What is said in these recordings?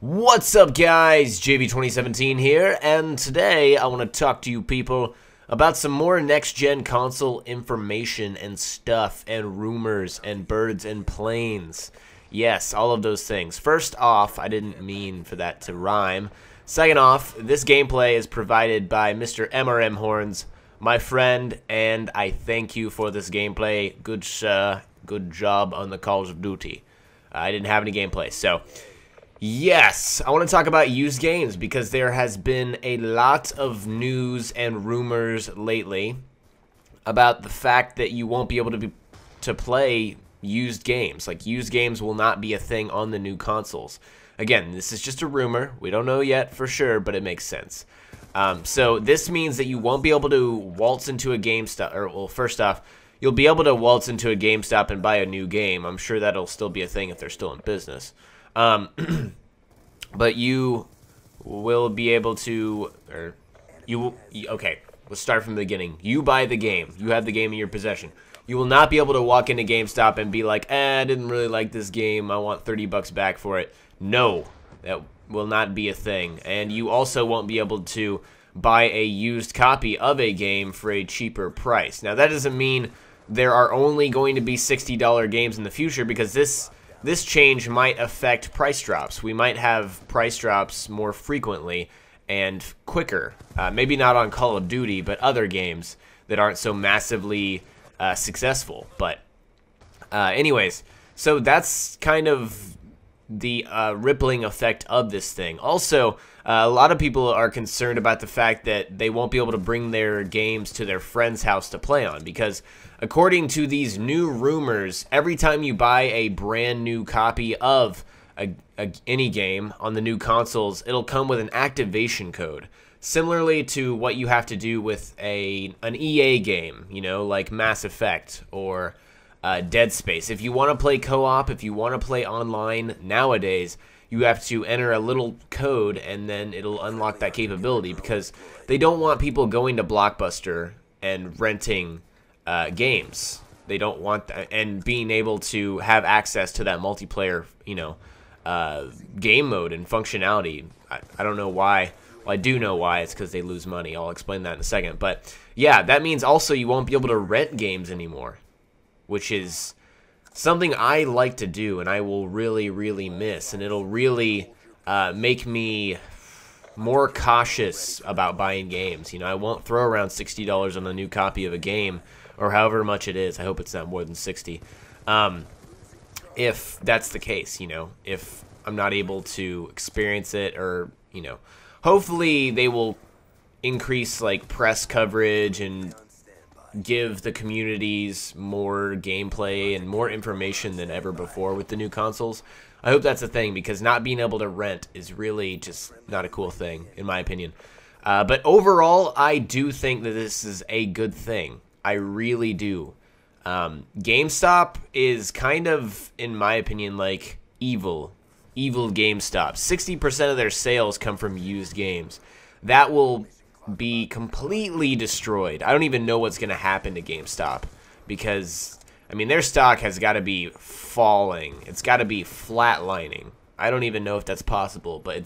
What's up, guys? JV2017 here, and today I want to talk to you people about some more next-gen console information and stuff and rumors and birds and planes. Yes, all of those things. First off, I didn't mean for that to rhyme. Second off, this gameplay is provided by Mr. MRM Horns, my friend, and I thank you for this gameplay. Good, sir. Good job on the Calls of Duty. I didn't have any gameplay, so... Yes, I want to talk about used games because there has been a lot of news and rumors lately about the fact that you won't be able to play used games. Like, used games will not be a thing on the new consoles. Again, this is just a rumor. We don't know yet for sure, but it makes sense. So this means that you won't be able to waltz into a GameStop, or well, first off, you'll be able to waltz into a GameStop and buy a new game. I'm sure that'll still be a thing if they're still in business. But you will be able to, okay, let's start from the beginning. You buy the game. You have the game in your possession. You will not be able to walk into GameStop and be like, I didn't really like this game. I want 30 bucks back for it. No, that will not be a thing. And you also won't be able to buy a used copy of a game for a cheaper price. Now, that doesn't mean there are only going to be $60 games in the future, because this change might affect price drops. We might have price drops more frequently and quicker. Maybe not on Call of Duty, but other games that aren't so massively successful. But anyways, so that's kind of the rippling effect of this thing. Also, a lot of people are concerned about the fact that they won't be able to bring their games to their friend's house to play on, because according to these new rumors, every time you buy a brand new copy of any game on the new consoles, it'll come with an activation code, similarly to what you have to do with an EA game, you know, like Mass Effect or Dead Space. If you want to play co-op, if you want to play online nowadays, you have to enter a little code and then it'll unlock that capability, because they don't want people going to Blockbuster and renting games. They don't want that, and being able to have access to that multiplayer, you know, game mode and functionality. I don't know why. Well, I do know why. It's because they lose money. I'll explain that in a second. But yeah, that means also you won't be able to rent games anymore, which is something I like to do and I will really, really miss. And it'll really make me more cautious about buying games. You know, I won't throw around $60 on a new copy of a game, or however much it is. I hope it's not more than 60. If that's the case, you know, if I'm not able to experience it, or, you know, hopefully they will increase, like, press coverage and give the communities more gameplay and more information than ever before with the new consoles. I hope that's a thing, because not being able to rent is really just not a cool thing, in my opinion. But overall, I do think that this is a good thing. I really do. GameStop is kind of, in my opinion, like evil. Evil GameStop. 60% of their sales come from used games. That will be completely destroyed. I don't even know what's going to happen to GameStop, because, I mean, their stock has got to be falling. It's got to be flatlining. I don't even know if that's possible, but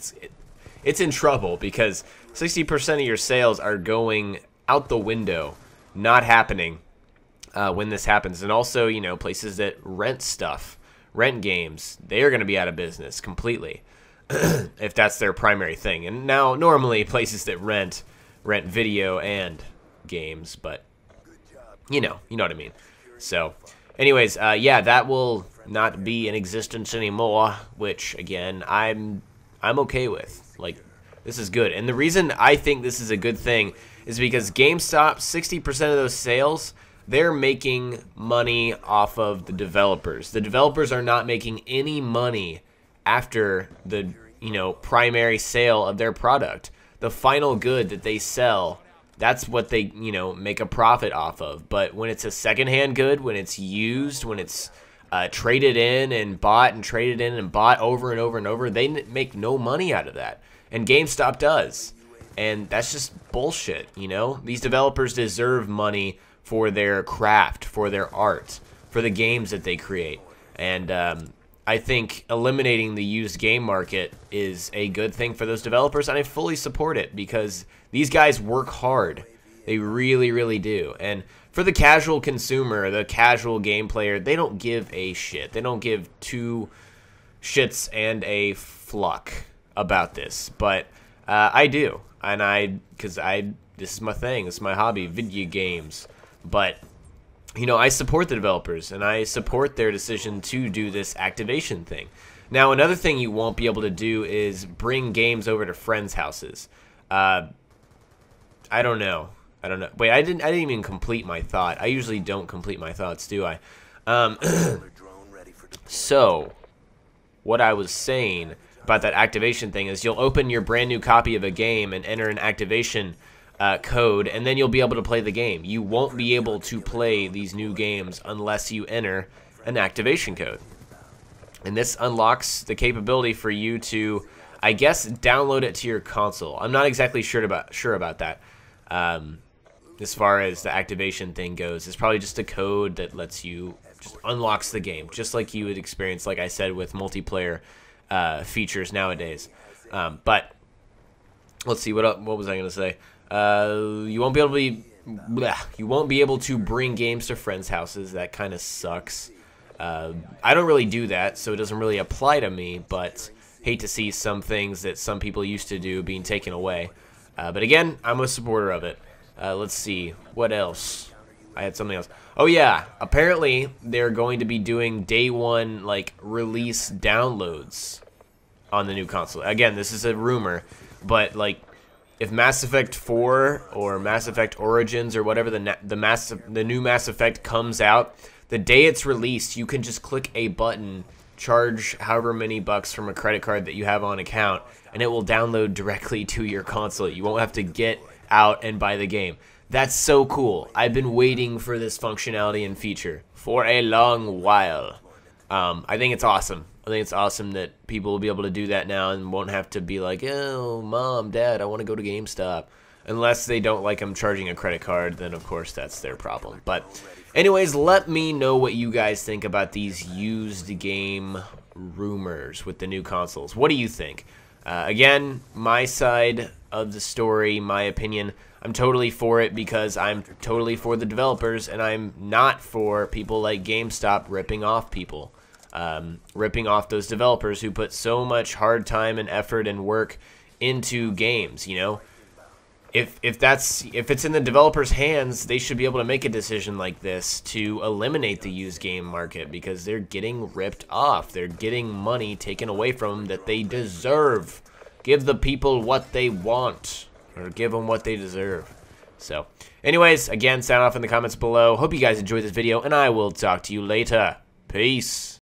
it's in trouble, because 60% of your sales are going out the window. Not happening when this happens. And also, you know, places that rent stuff, rent games, they are going to be out of business completely if that's their primary thing. And now, normally, places that rent video and games, but you know what I mean. So, anyways, yeah, that will not be in existence anymore, which again, I'm okay with. Like, this is good. And the reason I think this is a good thing is because GameStop, 60% of those sales, they're making money off of the developers. The developers are not making any money after the, you know, primary sale of their product. The final good that they sell, that's what they, you know, make a profit off of. But when it's a secondhand good, when it's used, when it's traded in and bought and traded in and bought over and over and over, they make no money out of that. And GameStop does. And that's just bullshit, you know? These developers deserve money for their craft, for their art, for the games that they create. And I think eliminating the used game market is a good thing for those developers, and I fully support it because these guys work hard. They really, really do. And for the casual consumer, the casual game player, they don't give a shit. They don't give two shits and a fluck about this. But I do. And because this is my thing. This is my hobby, video games. But you know, I support the developers, and I support their decision to do this activation thing. Now, another thing you won't be able to do is bring games over to friends' houses. I don't know. Wait, I didn't even complete my thought. I usually don't complete my thoughts, do I? So, what I was saying about that activation thing is you'll open your brand new copy of a game and enter an activation code, and then you'll be able to play the game. You won't be able to play these new games unless you enter an activation code. And this unlocks the capability for you to, I guess, download it to your console. I'm not exactly sure about that. As far as the activation thing goes, it's probably just a code that lets you, just unlocks the game, just like you would experience, like I said, with multiplayer features nowadays. But let's see, what was I going to say? You won't be able to bring games to friends' houses. That kind of sucks. I don't really do that, so it doesn't really apply to me, but hate to see some things that some people used to do being taken away. But again, I'm a supporter of it. Let's see, what else? I had something else. Oh yeah, apparently they're going to be doing day one, like, release downloads on the new console. Again, this is a rumor, but like, if Mass Effect 4 or Mass Effect Origins or whatever the new Mass Effect comes out, the day it's released, you can just click a button, charge however many bucks from a credit card that you have on account, and it will download directly to your console. You won't have to get out and buy the game. That's so cool. I've been waiting for this functionality and feature for a long while. I think it's awesome. I think it's awesome that people will be able to do that now and won't have to be like, oh, Mom, Dad, I want to go to GameStop. Unless they don't like them charging a credit card, then of course that's their problem. But anyways, let me know what you guys think about these used game rumors with the new consoles. What do you think? Again, my side of the story, my opinion, I'm totally for it because I'm totally for the developers, and I'm not for people like GameStop ripping off people. Ripping off those developers who put so much hard time and effort and work into games, you know? If it's in the developers' hands, they should be able to make a decision like this to eliminate the used game market because they're getting ripped off. They're getting money taken away from them that they deserve. Give the people what they want, or give them what they deserve. So, anyways, again, sound off in the comments below. Hope you guys enjoyed this video, and I will talk to you later. Peace.